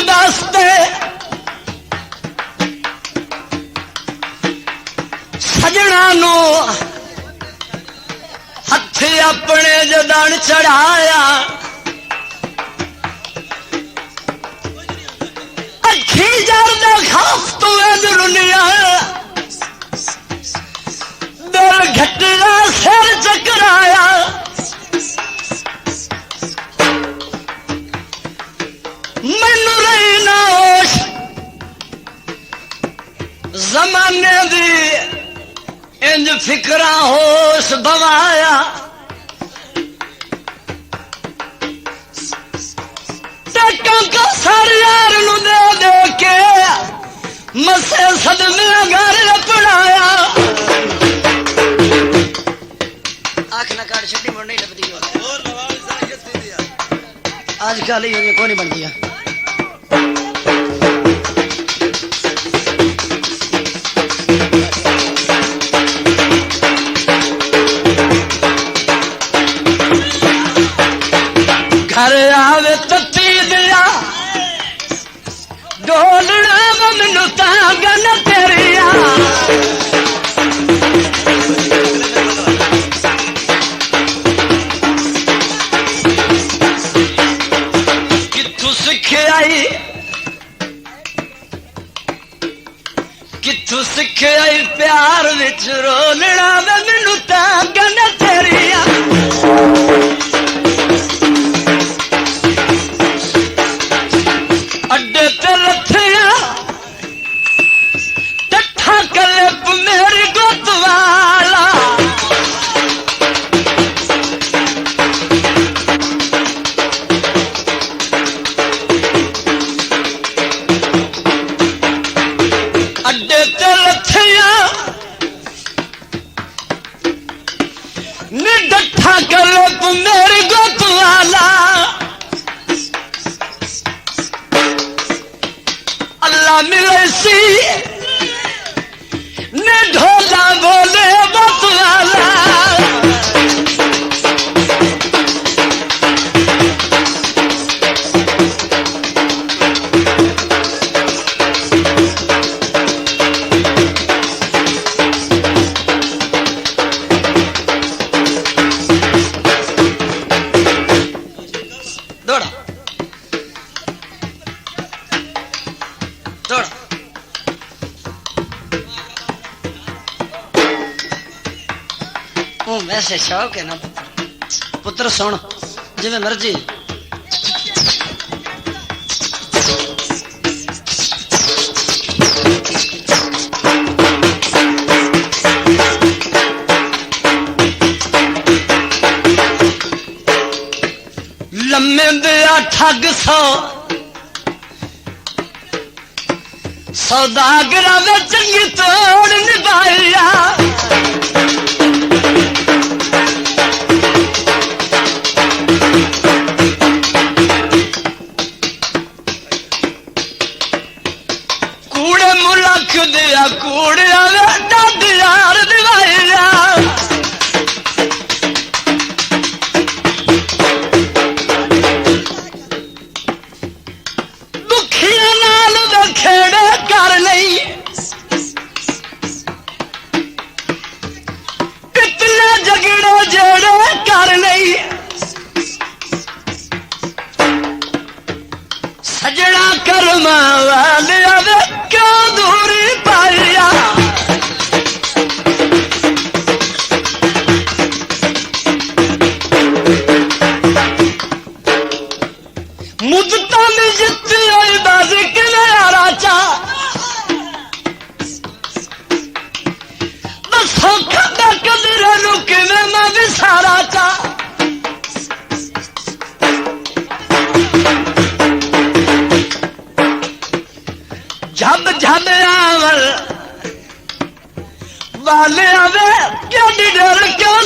वास्ते सजना नो हथ अपने जदान चढ़ाया अखी जरदा खास तू दुनिया दिल घटना सिर चकराया मैनू रही ना होश जमाने दी इंज फिकरा होश बवाया टेका का सारे यार नू दे दे के मसे सदमे घर अपनाया आख ना काट छड्डी मुड़ नहीं लभदी आजकल ये कोई नहीं बनती है घर आवे तत्ती दिया डोलना मैनू तांगन तेरिया कित्थू सिखे आई कित्थू सिखे आई प्यार विच रोलना मैनू तांगन तेरिया अड्डे ते रथिया टट्ठा कलिप मेरी गुत वाला अड्डे ते रथिया नी डट्ठा कलिप मेरी गुत वाला अल्लाह मिले सी ने ढोला बोले बतवाला दौड़ा दौड़ा वैसे शौक है ना पुत्र सुन जिवें मर्जी लम्मे दिया ठग सौदागरा में चंगी तोड़ निभाया कूड़े मुलक दिया कूड़े डड यार दिवाया दुखिया नाल खेड़े कर नहीं कितने झगड़े जेड़े कर नहीं सजड़ा कर्मा वाले क्यों दूरी पाया मुझता में जितनी आई बाजी के राचा बस होखा कदर रुके में मैं भी सारा चा जब जब आवल वाले आवे क्या डर क्यों